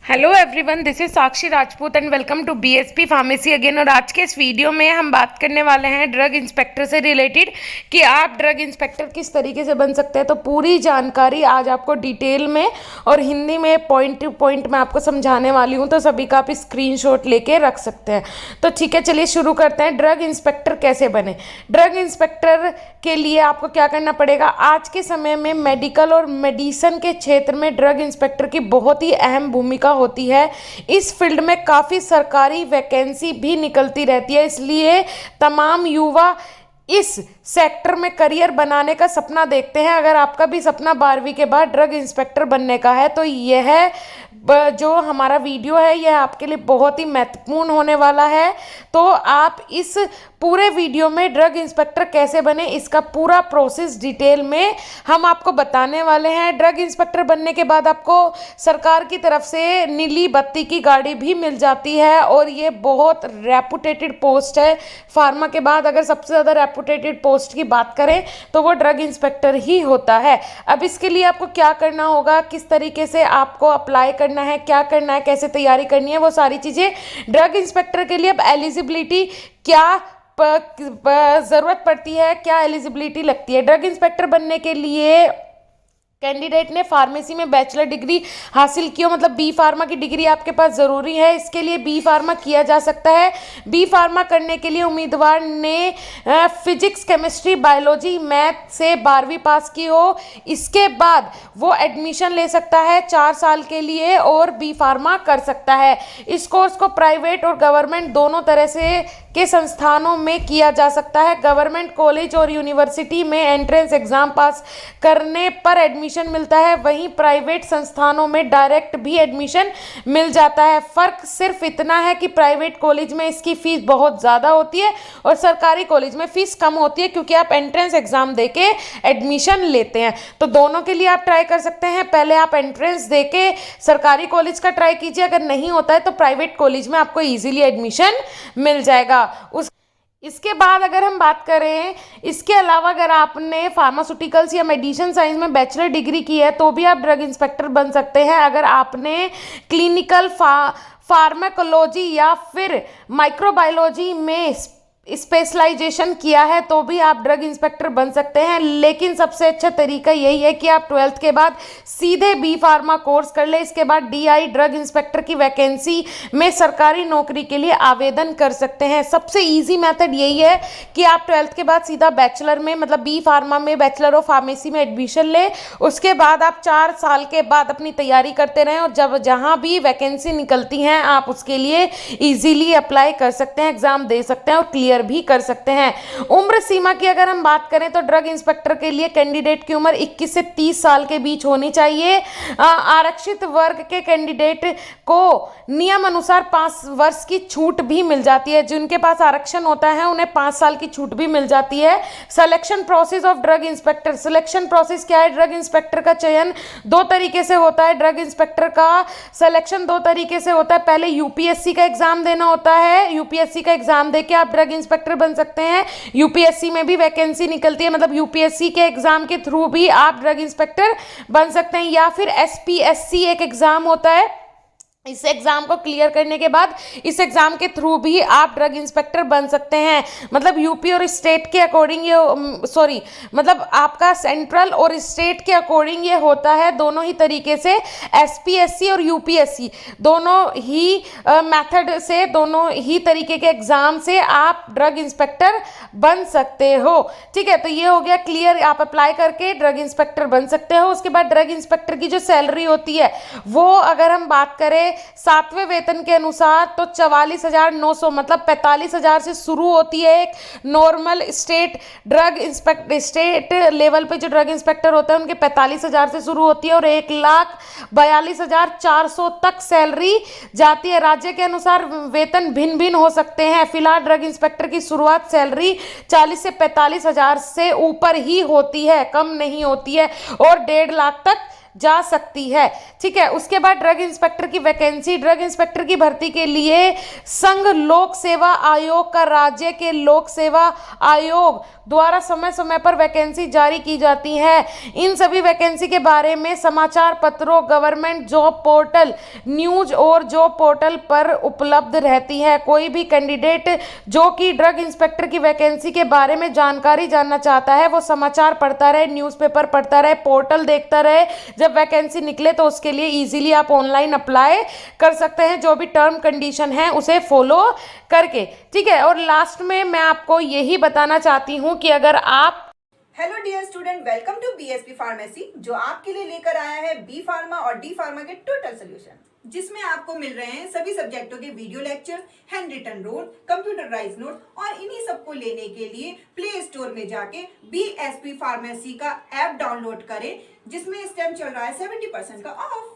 Hello everyone, this is Sakshi Rajput and welcome to BSP pharmacy again. और आज के इस वीडियो में हम बात करने वाले हैं ड्रग इंस्पेक्टर से रिलेटेड कि आप ड्रग इंस्पेक्टर किस तरीके से बन सकते हैं। तो पूरी जानकारी आज आपको डिटेल में और हिंदी में पॉइंट टू पॉइंट मैं आपको समझाने वाली हूँ, तो सभी का आप स्क्रीनशॉट लेके रख सकते हैं। तो ठीक है, चलिए शुरू करते हैं। ड्रग इंस्पेक्टर कैसे बने। ड्रग इंस्पेक्टर के लिए आपको क्या करना पड़ेगा। आज के समय में मेडिकल और मेडिसिन के क्षेत्र में ड्रग इंस्पेक्टर की बहुत ही अहम भूमिका होती है। इस फील्ड में काफ़ी सरकारी वैकेंसी भी निकलती रहती है, इसलिए तमाम युवा इस सेक्टर में करियर बनाने का सपना देखते हैं। अगर आपका भी सपना 12वीं के बाद ड्रग इंस्पेक्टर बनने का है तो यह जो हमारा वीडियो है यह आपके लिए बहुत ही महत्वपूर्ण होने वाला है। तो आप इस पूरे वीडियो में ड्रग इंस्पेक्टर कैसे बने इसका पूरा प्रोसेस डिटेल में हम आपको बताने वाले हैं। ड्रग इंस्पेक्टर बनने के बाद आपको सरकार की तरफ से नीली बत्ती की गाड़ी भी मिल जाती है और ये बहुत रेपुटेटेड पोस्ट है। फार्मा के बाद अगर सबसे ज़्यादा रेपुटेटेड पोस्ट की बात करें तो वो ड्रग इंस्पेक्टर ही होता है। अब इसके लिए आपको क्या करना होगा, किस तरीके से आपको अप्लाई करना है, क्या करना है, कैसे तैयारी करनी है, वो सारी चीज़ें ड्रग इंस्पेक्टर के लिए। अब एलिजिबिलिटी क्या ज़रूरत पड़ती है, क्या एलिजिबिलिटी लगती है। ड्रग इंस्पेक्टर बनने के लिए कैंडिडेट ने फार्मेसी में बैचलर डिग्री हासिल की हो, मतलब बी फार्मा की डिग्री आपके पास ज़रूरी है। इसके लिए बी फार्मा किया जा सकता है। बी फार्मा करने के लिए उम्मीदवार ने फिजिक्स, केमिस्ट्री, बायोलॉजी, मैथ से 12वीं पास की हो। इसके बाद वो एडमिशन ले सकता है 4 साल के लिए और बी फार्मा कर सकता है। इस कोर्स को प्राइवेट और गवर्नमेंट दोनों तरह से के संस्थानों में किया जा सकता है। गवर्नमेंट कॉलेज और यूनिवर्सिटी में एंट्रेंस एग्जाम पास करने पर एडमिशन मिलता है, वहीं प्राइवेट संस्थानों में डायरेक्ट भी एडमिशन मिल जाता है। फ़र्क सिर्फ इतना है कि प्राइवेट कॉलेज में इसकी फ़ीस बहुत ज़्यादा होती है और सरकारी कॉलेज में फ़ीस कम होती है, क्योंकि आप एंट्रेंस एग्ज़ाम दे के एडमिशन लेते हैं। तो दोनों के लिए आप ट्राई कर सकते हैं। पहले आप एंट्रेंस दे के सरकारी कॉलेज का ट्राई कीजिए, अगर नहीं होता है तो प्राइवेट कॉलेज में आपको ईजिली एडमिशन मिल जाएगा। इसके बाद अगर हम बात करें, इसके अलावा अगर आपने फार्मास्यूटिकल्स या मेडिसिन साइंस में बैचलर डिग्री की है तो भी आप ड्रग इंस्पेक्टर बन सकते हैं। अगर आपने क्लिनिकल फार्माकोलॉजी या फिर माइक्रोबायोलॉजी में स्पेशलाइजेशन किया है तो भी आप ड्रग इंस्पेक्टर बन सकते हैं। लेकिन सबसे अच्छा तरीका यही है कि आप 12th के बाद सीधे बी फार्मा कोर्स कर ले। इसके बाद डीआई ड्रग इंस्पेक्टर की वैकेंसी में सरकारी नौकरी के लिए आवेदन कर सकते हैं। सबसे इजी मेथड यही है कि आप 12th के बाद सीधा बैचलर में, मतलब बी फार्मा में, बैचलर ऑफ फार्मेसी में एडमिशन ले। उसके बाद आप 4 साल के बाद अपनी तैयारी करते रहें और जब जहाँ भी वैकेंसी निकलती हैं आप उसके लिए ईजीली अप्लाई कर सकते हैं, एग्जाम दे सकते हैं और क्लियर भी कर सकते हैं। उम्र सीमा की अगर हम बात करें तो ड्रग इंस्पेक्टर के लिए कैंडिडेट की उम्र 21 से 30 साल के बीच होनी चाहिए। आरक्षित वर्ग के कैंडिडेट को नियम अनुसार 5 वर्ष की छूट भी मिल जाती है। जिनके पास आरक्षण होता है उन्हें 5 साल की छूट भी मिल जाती है। Selection process of drug inspector. Selection process क्या है। ड्रग इंस्पेक्टर का चयन 2 तरीके से होता है। ड्रग इंस्पेक्टर का सिलेक्शन 2 तरीके से होता है। पहले यूपीएससी का एग्जाम देना होता है। यूपीएससी का एग्जाम देके आप ड्रग इंस्पेक्टर बन सकते हैं। यूपीएससी में भी वैकेंसी निकलती है, मतलब यूपीएससी के एग्जाम के थ्रू भी आप ड्रग इंस्पेक्टर बन सकते हैं। या फिर एसपीएससी एक एग्जाम होता है। इस एग्जाम को क्लियर करने के बाद इस एग्जाम के थ्रू भी आप ड्रग इंस्पेक्टर बन सकते हैं। मतलब यूपी और स्टेट के अकॉर्डिंग ये मतलब आपका सेंट्रल और स्टेट के अकॉर्डिंग ये होता है। दोनों ही तरीके से एसपीएससी और यूपीएससी दोनों ही मेथड से, दोनों ही तरीके के एग्जाम से आप ड्रग इंस्पेक्टर बन सकते हो। ठीक है, तो ये हो गया क्लियर। आप अप्लाई करके ड्रग इंस्पेक्टर बन सकते हो। उसके बाद ड्रग इंस्पेक्टर की जो सैलरी होती है वो अगर हम बात करें 7वें वेतन के अनुसार तो 44,900, मतलब 45,000 से शुरू होती है। एक नॉर्मल स्टेट लेवल पे जो ड्रग इंस्पेक्टर होते हैं उनके 45,000 से शुरू होती है और 1,42,400 तक सैलरी जाती है। राज्य के अनुसार वेतन भिन्न भिन्न हो सकते हैं। फिलहाल ड्रग इंस्पेक्टर की शुरुआत सैलरी 40 से 45,000 से ऊपर ही होती है, कम नहीं होती है और 1.5 लाख तक जा सकती है। ठीक है, उसके बाद ड्रग इंस्पेक्टर की वैकेंसी, ड्रग इंस्पेक्टर की भर्ती के लिए संघ लोक सेवा आयोग का राज्य के लोक सेवा आयोग द्वारा समय समय पर वैकेंसी जारी की जाती है। इन सभी वैकेंसी के बारे में समाचार पत्रों, गवर्नमेंट जॉब पोर्टल, न्यूज और जॉब पोर्टल पर उपलब्ध रहती है। कोई भी कैंडिडेट जो कि ड्रग इंस्पेक्टर की वैकेंसी के बारे में जानकारी जानना चाहता है वो समाचार पढ़ता रहे, न्यूज़पेपर पढ़ता रहे, पोर्टल देखता रहे। जब वैकेंसी निकले तो उसके लिए इजीली आप ऑनलाइन अप्लाई कर सकते हैं, जो भी टर्म कंडीशन है उसे फॉलो करके। ठीक है, और लास्ट में मैं आपको यही बताना चाहती हूँ कि अगर आप hello dear student, welcome to BSP pharmacy, जो आपके लिए लेकर आया है बी फार्मा और डी फार्मा के टोटल सोल्यूशन, जिसमें आपको मिल रहे हैं सभी सब्जेक्टों के video lecture, hand written note, computerise note. और इन्हीं सबको लेने के लिए प्ले स्टोर में जाके बीएसपी फार्मेसी का ऐप डाउनलोड करें, जिसमें इस टाइम चल रहा है 70% का ऑफ।